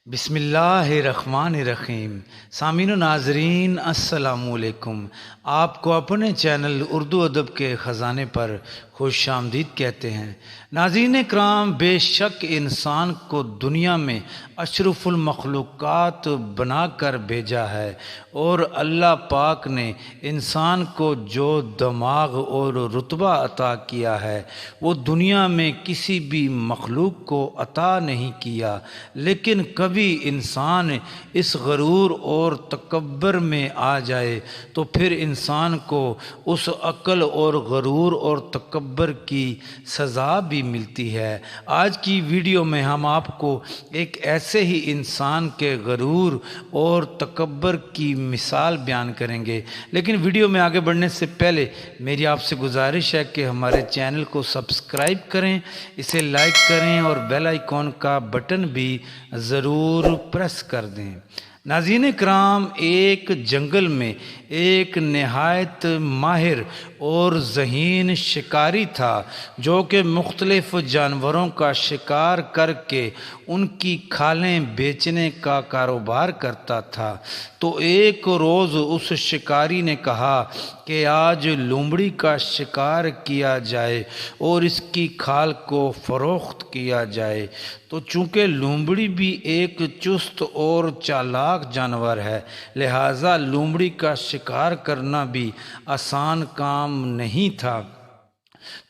बिस्मिल्लाहिर्रहमानिर्रहीम। सामीन व नाजरीन अस्सलामु अलैकुम। आपको अपने चैनल उर्दू अदब के ख़जाने पर खुश आमदीद कहते हैं। नाज़रीन कराम, बेशक इंसान को दुनिया में अशरफुल मखलूक़ात बना कर भेजा है और अल्लाह पाक ने इंसान को जो दिमाग और रुतबा अता किया है वो दुनिया में किसी भी मखलूक को अता नहीं किया। लेकिन कभी इंसान इस गरूर और तकब्बर में आ जाए तो फिर इंसान को उस अक्ल और गरूर और तकब्बर की सज़ा भी मिलती है। आज की वीडियो में हम आपको एक ऐसे ही इंसान के गरूर और तकब्बर की मिसाल बयान करेंगे। लेकिन वीडियो में आगे बढ़ने से पहले मेरी आपसे गुजारिश है कि हमारे चैनल को सब्सक्राइब करें, इसे लाइक करें और बेल आइकॉन का बटन भी ज़रूर प्रेस कर दें। नाज़रीन कराम, एक जंगल में एक नहायत माहिर और ज़हीन शिकारी था जो कि मुख्तलिफ़ जानवरों का शिकार करके उनकी खालें बेचने का कारोबार करता था। तो एक रोज़ उस शिकारी ने कहा कि आज लोमड़ी का शिकार किया जाए और इसकी खाल को फ़रोख्त किया जाए। तो चूँकि लोमड़ी भी एक चुस्त और चालाक जानवर है, लिहाजा लोमड़ी का शिकार करना भी आसान काम नहीं था।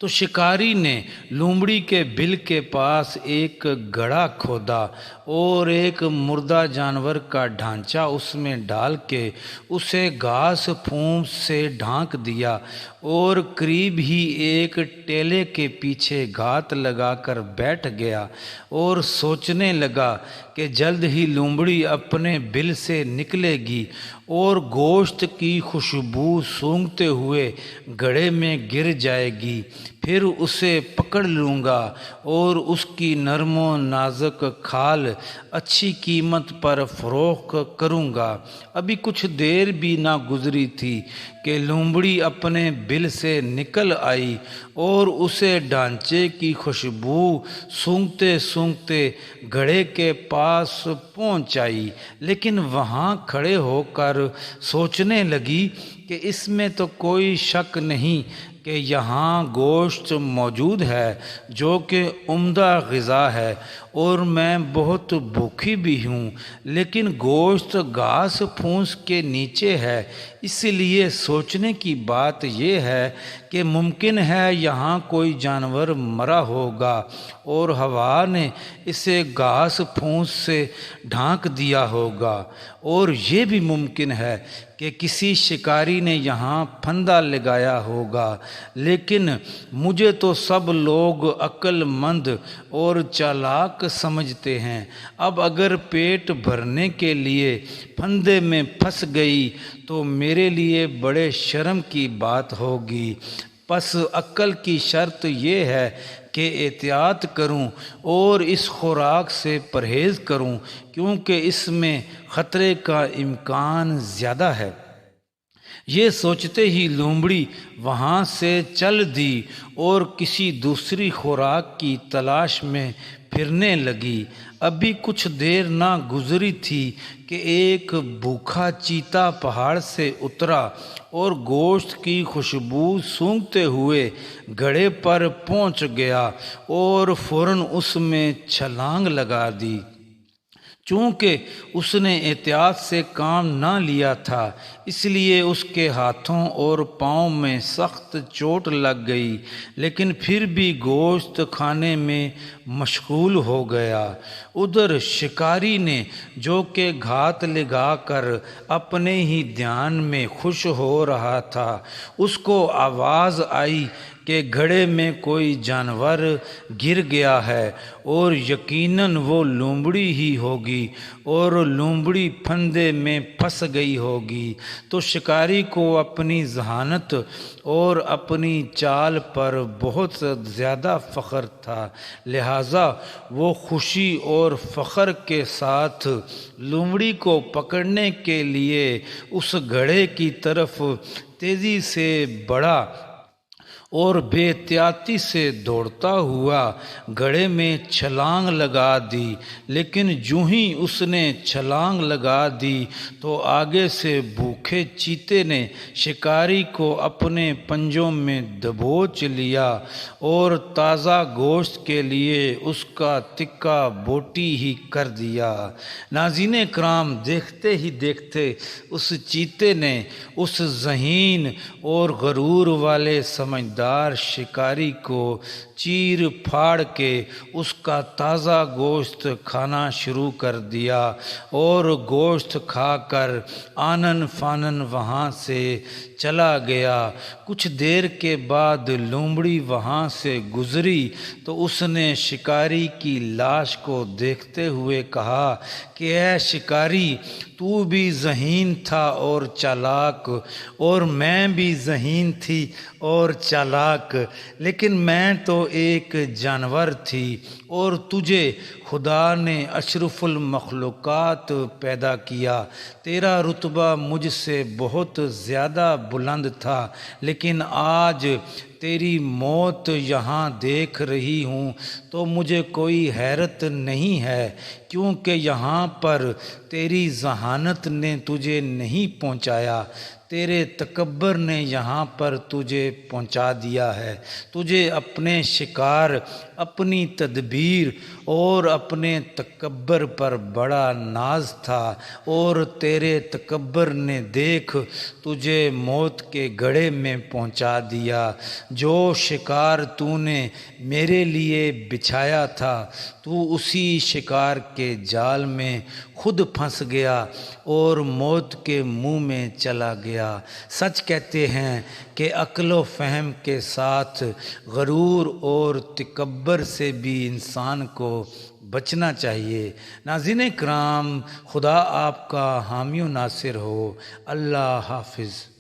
तो शिकारी ने लोमड़ी के बिल के पास एक गड्ढा खोदा और एक मुर्दा जानवर का ढांचा उसमें डाल के उसे घास फूस से ढांक दिया और करीब ही एक टेले के पीछे घात लगाकर बैठ गया और सोचने लगा कि जल्द ही लोमड़ी अपने बिल से निकलेगी और गोश्त की खुशबू सूंघते हुए गड्ढे में गिर जाएगी। फिर उसे पकड़ लूँगा और उसकी नरमो नाजुक खाल अच्छी कीमत पर फ़रोख्त करूँगा। अभी कुछ देर भी ना गुजरी थी कि लोमड़ी अपने बिल से निकल आई और उसे ढांचे की खुशबू सूंघते सूंघते घड़े के पास पहुंच आई। लेकिन वहां खड़े होकर सोचने लगी कि इसमें तो कोई शक नहीं कि यहाँ गोश्त मौजूद है जो कि उम्दा ग़िज़ा है और मैं बहुत भूखी भी हूँ, लेकिन गोश्त घास फूस के नीचे है। इसलिए सोचने की बात यह है कि मुमकिन है यहाँ कोई जानवर मरा होगा और हवा ने इसे घास फूस से ढांक दिया होगा, और ये भी मुमकिन है कि किसी शिकारी ने यहाँ फंदा लगाया होगा। लेकिन मुझे तो सब लोग अक्लमंद और चालाक समझते हैं। अब अगर पेट भरने के लिए फंदे में फंस गई तो मेरे लिए बड़े शर्म की बात होगी। बस अक्ल की शर्त ये है कि एहतियात करूं और इस खुराक से परहेज़ करूं, क्योंकि इसमें ख़तरे का इम्कान ज़्यादा है। ये सोचते ही लोमड़ी वहाँ से चल दी और किसी दूसरी खुराक की तलाश में फिरने लगी। अभी कुछ देर ना गुजरी थी कि एक भूखा चीता पहाड़ से उतरा और गोश्त की खुशबू सूंघते हुए घड़े पर पहुंच गया और फौरन उसमें छलांग लगा दी। चूँकि उसने एहतियात से काम ना लिया था, इसलिए उसके हाथों और पाँव में सख्त चोट लग गई, लेकिन फिर भी गोश्त खाने में मशगूल हो गया। उधर शिकारी ने, जो कि घात लगाकर अपने ही ध्यान में खुश हो रहा था, उसको आवाज़ आई कि घड़े में कोई जानवर गिर गया है और यकीनन वो लोमड़ी ही होगी और लोमड़ी फंदे में फंस गई होगी। तो शिकारी को अपनी जहानत और अपनी चाल पर बहुत ज़्यादा फ़ख्र था, लिहाजा वो खुशी और फ़ख्र के साथ लोमड़ी को पकड़ने के लिए उस घड़े की तरफ तेज़ी से बढ़ा اور بے احتیاطی سے دوڑتا ہوا گڑھے میں چھلانگ لگا دی، لیکن جوں ہی اس نے چھلانگ لگا دی تو آگے سے بھوکے چیتے نے شکاری کو اپنے پنجوں میں دبوچ لیا اور تازہ گوشت کے لیے اس کا تکہ بوٹی ہی کر دیا۔ ناظرین کرام، دیکھتے ہی دیکھتے اس چیتے نے اس ذہین اور غرور والے سمجھدار شکاری کو چیر پھاڑ کے اس کا تازہ گوشت کھانا شروع کر دیا اور گوشت کھا کر آنن فانن وہاں سے چلا گیا۔ کچھ دیر کے بعد لومڑی وہاں سے گزری تو اس نے شکاری کی لاش کو دیکھتے ہوئے کہا کہ اے شکاری، تو بھی ذہین تھا اور چالاک، اور میں بھی ذہین تھی اور چالاک، لیکن میں تو ایک جانور تھی اور تجھے خدا نے اشرف المخلوقات پیدا کیا۔ تیرا رتبہ مجھ سے بہت زیادہ بلند تھا، لیکن آج تیری موت یہاں دیکھ رہی ہوں تو مجھے کوئی حیرت نہیں ہے، کیونکہ یہاں پر تیری ذہانت نے تجھے نہیں پہنچایا، تیرے تکبر نے یہاں پر تجھے پہنچا دیا ہے۔ تجھے اپنے شکار، اپنی تدبیر اور اپنے تکبر پر بڑا ناز تھا، اور تیرے تکبر نے دیکھ تجھے موت کے گڑھے میں پہنچا دیا۔ جو شکار تو نے میرے لیے بچھایا تھا، تو اسی شکار کے جال میں خود پھنس گیا اور موت کے منہ میں چلا گیا۔ سچ کہتے ہیں کہ عقل و فہم کے ساتھ غرور اور تکبر سے بھی انسان کو بچنا چاہیے۔ ناظرین کرام، خدا آپ کا حامی و ناصر ہو۔ اللہ حافظ۔